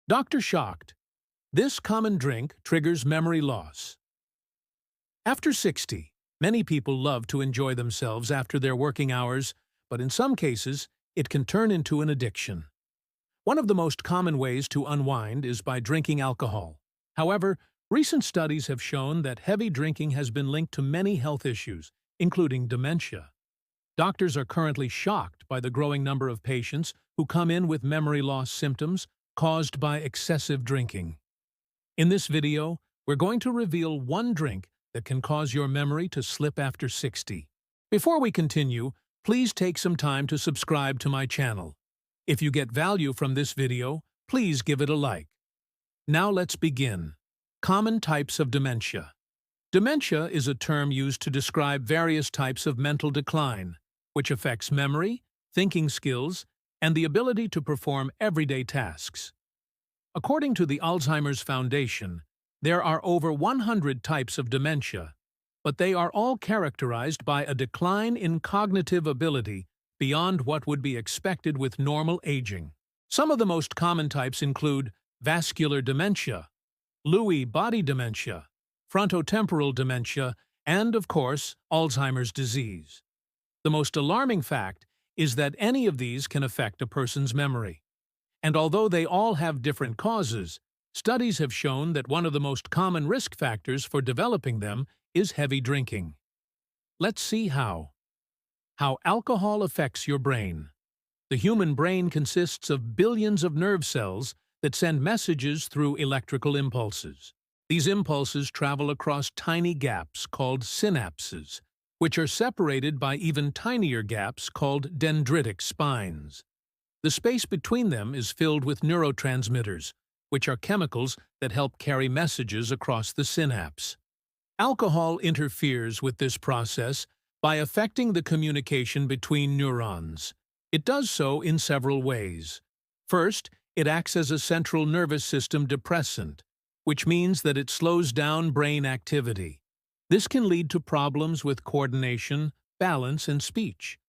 Doctor shocked. This common drink triggers memory loss. After 60, many people love to enjoy themselves after their working hours, but in some cases, it can turn into an addiction. One of the most common ways to unwind is by drinking alcohol. However, recent studies have shown that heavy drinking has been linked to many health issues, including dementia. Doctors are currently shocked by the growing number of patients who come in with memory loss symptoms caused by excessive drinking. In this video, we're going to reveal one drink that can cause your memory to slip after 60. Before we continue, please take some time to subscribe to my channel. If you get value from this video, please give it a like. Now let's begin. Common types of dementia. Dementia is a term used to describe various types of mental decline, which affects memory, thinking skills, and the ability to perform everyday tasks. According to the Alzheimer's Foundation, there are over 100 types of dementia, but they are all characterized by a decline in cognitive ability beyond what would be expected with normal aging. Some of the most common types include vascular dementia, Lewy body dementia, frontotemporal dementia, and, of course, Alzheimer's disease. The most alarming fact is that any of these can affect a person's memory. And although they all have different causes, studies have shown that one of the most common risk factors for developing them is heavy drinking. Let's see how. How alcohol affects your brain. The human brain consists of billions of nerve cells that send messages through electrical impulses. These impulses travel across tiny gaps called synapses, which are separated by even tinier gaps called dendritic spines. The space between them is filled with neurotransmitters, which are chemicals that help carry messages across the synapse. Alcohol interferes with this process by affecting the communication between neurons. It does so in several ways. First, it acts as a central nervous system depressant, which means that it slows down brain activity. This can lead to problems with coordination, balance, and speech.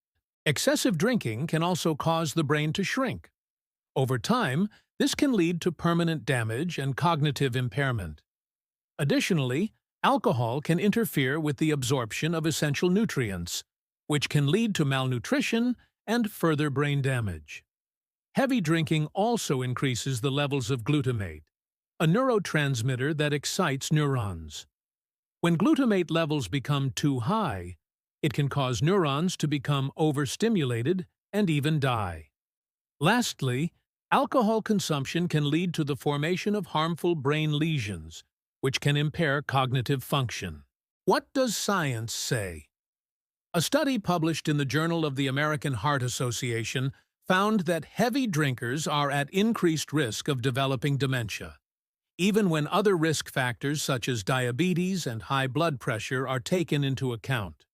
Excessive drinking can also cause the brain to shrink. Over time, this can lead to permanent damage and cognitive impairment. Additionally, alcohol can interfere with the absorption of essential nutrients, which can lead to malnutrition and further brain damage. Heavy drinking also increases the levels of glutamate, a neurotransmitter that excites neurons. When glutamate levels become too high, it can cause neurons to become overstimulated and even die. Lastly, alcohol consumption can lead to the formation of harmful brain lesions, which can impair cognitive function. What does science say? A study published in the Journal of the American Heart Association found that heavy drinkers are at increased risk of developing dementia, even when other risk factors such as diabetes and high blood pressure are taken into account.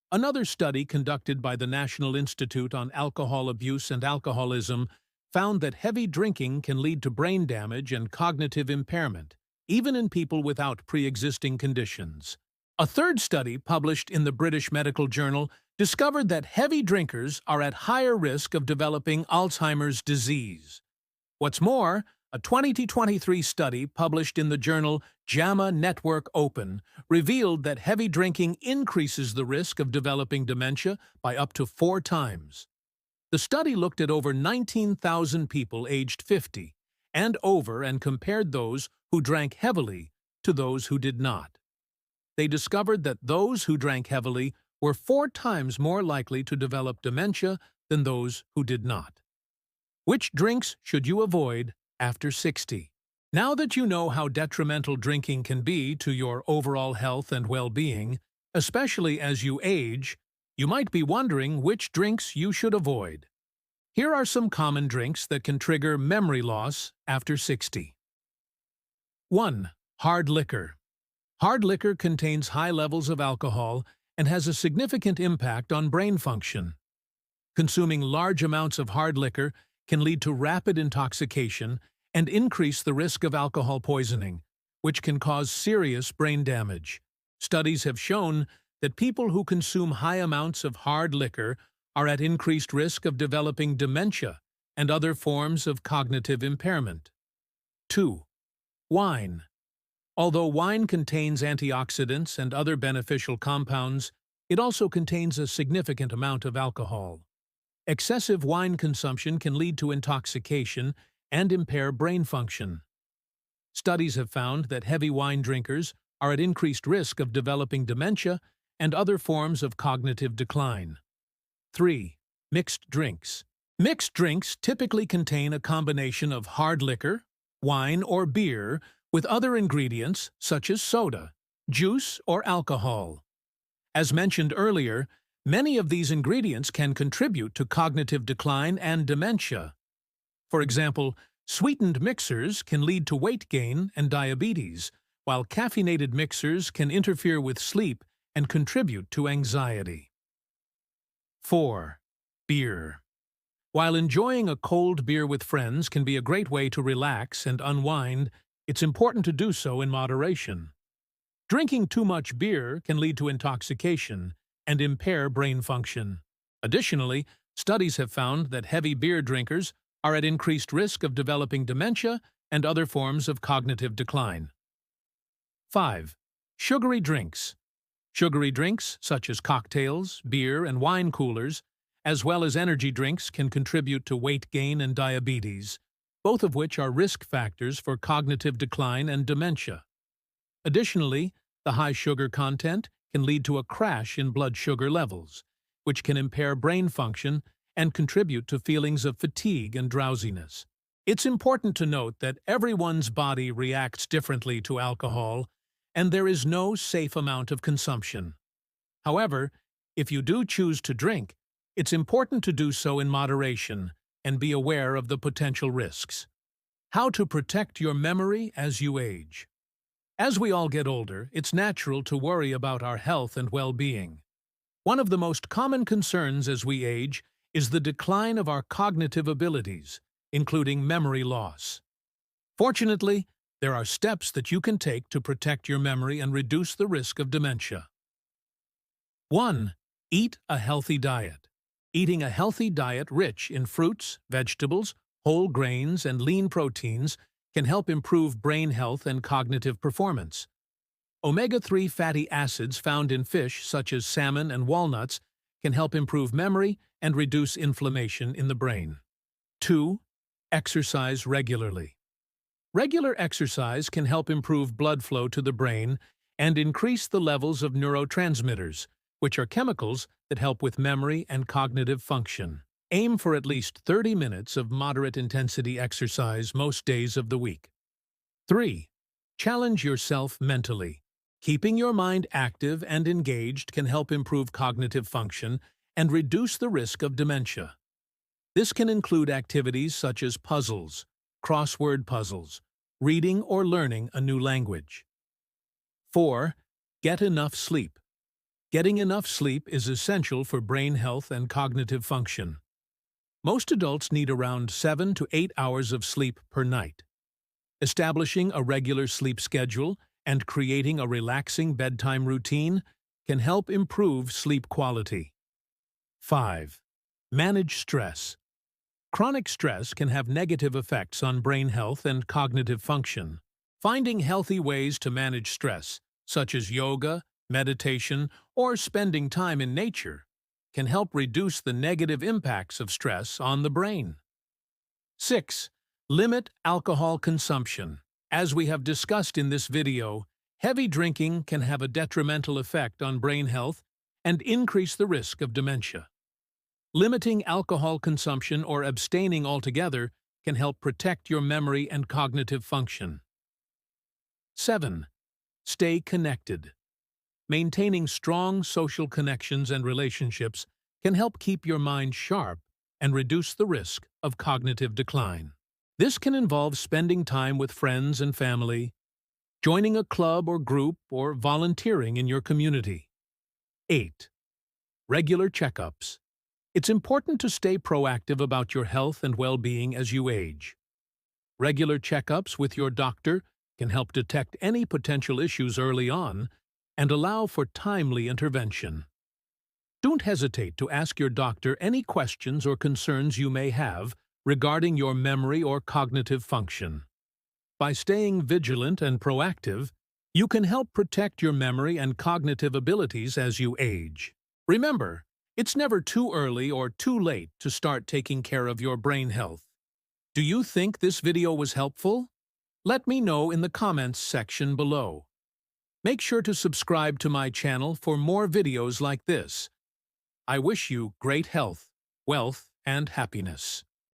Another study conducted by the National Institute on Alcohol Abuse and Alcoholism found that heavy drinking can lead to brain damage and cognitive impairment, even in people without pre-existing conditions. A third study published in the British Medical Journal discovered that heavy drinkers are at higher risk of developing Alzheimer's disease. What's more, a 2023 study published in the journal JAMA Network Open revealed that heavy drinking increases the risk of developing dementia by up to 4 times. The study looked at over 19,000 people aged 50 and over and compared those who drank heavily to those who did not. They discovered that those who drank heavily were 4 times more likely to develop dementia than those who did not. Which drinks should you avoid after 60? Now that you know how detrimental drinking can be to your overall health and well-being, especially as you age, you might be wondering which drinks you should avoid. Here are some common drinks that can trigger memory loss after 60. 1. Hard liquor. Hard liquor contains high levels of alcohol and has a significant impact on brain function. Consuming large amounts of hard liquor can lead to rapid intoxication and increase the risk of alcohol poisoning, which can cause serious brain damage. Studies have shown that people who consume high amounts of hard liquor are at increased risk of developing dementia and other forms of cognitive impairment. 2. Wine. Although wine contains antioxidants and other beneficial compounds, it also contains a significant amount of alcohol. Excessive wine consumption can lead to intoxication and impair brain function. Studies have found that heavy wine drinkers are at increased risk of developing dementia and other forms of cognitive decline. 3. Mixed drinks. Mixed drinks typically contain a combination of hard liquor, wine or beer, with other ingredients such as soda, juice, or alcohol. As mentioned earlier, many of these ingredients can contribute to cognitive decline and dementia. For example, sweetened mixers can lead to weight gain and diabetes, while caffeinated mixers can interfere with sleep and contribute to anxiety. 4. Beer. While enjoying a cold beer with friends can be a great way to relax and unwind, it's important to do so in moderation. Drinking too much beer can lead to intoxication and impair brain function. Additionally, studies have found that heavy beer drinkers are at increased risk of developing dementia and other forms of cognitive decline. 5. Sugary drinks. Sugary drinks, such as cocktails, beer, and wine coolers, as well as energy drinks, can contribute to weight gain and diabetes, both of which are risk factors for cognitive decline and dementia. Additionally, the high sugar content can lead to a crash in blood sugar levels, which can impair brain function and contribute to feelings of fatigue and drowsiness. It's important to note that everyone's body reacts differently to alcohol, and there is no safe amount of consumption. However, if you do choose to drink, it's important to do so in moderation and be aware of the potential risks. How to protect your memory as you age. As we all get older, it's natural to worry about our health and well-being. One of the most common concerns as we age is the decline of our cognitive abilities, including memory loss. Fortunately, there are steps that you can take to protect your memory and reduce the risk of dementia. 1. Eat a healthy diet. Eating a healthy diet rich in fruits, vegetables, whole grains, and lean proteins can help improve brain health and cognitive performance. Omega-3 fatty acids found in fish such as salmon and walnuts can help improve memory and reduce inflammation in the brain. 2. Exercise regularly. Regular exercise can help improve blood flow to the brain and increase the levels of neurotransmitters, which are chemicals that help with memory and cognitive function. Aim for at least 30 minutes of moderate-intensity exercise most days of the week. 3. Challenge yourself mentally. Keeping your mind active and engaged can help improve cognitive function and reduce the risk of dementia. This can include activities such as puzzles, crossword puzzles, reading or learning a new language. 4. Get enough sleep. Getting enough sleep is essential for brain health and cognitive function. Most adults need around 7 to 8 hours of sleep per night. Establishing a regular sleep schedule and creating a relaxing bedtime routine can help improve sleep quality. 5. Manage stress. Chronic stress can have negative effects on brain health and cognitive function. Finding healthy ways to manage stress, such as yoga, meditation, or spending time in nature, can help reduce the negative impacts of stress on the brain. 6. Limit alcohol consumption. As we have discussed in this video, heavy drinking can have a detrimental effect on brain health and increase the risk of dementia. Limiting alcohol consumption or abstaining altogether can help protect your memory and cognitive function. 7. Stay connected. Maintaining strong social connections and relationships can help keep your mind sharp and reduce the risk of cognitive decline. This can involve spending time with friends and family, joining a club or group, or volunteering in your community. 8. Regular checkups. It's important to stay proactive about your health and well-being as you age. Regular checkups with your doctor can help detect any potential issues early on and allow for timely intervention. Don't hesitate to ask your doctor any questions or concerns you may have regarding your memory or cognitive function. by staying vigilant and proactive, you can help protect your memory and cognitive abilities as you age. Remember, it's never too early or too late to start taking care of your brain health. Do you think this video was helpful? Let me know in the comments section below. Make sure to subscribe to my channel for more videos like this. I wish you great health, wealth, and happiness.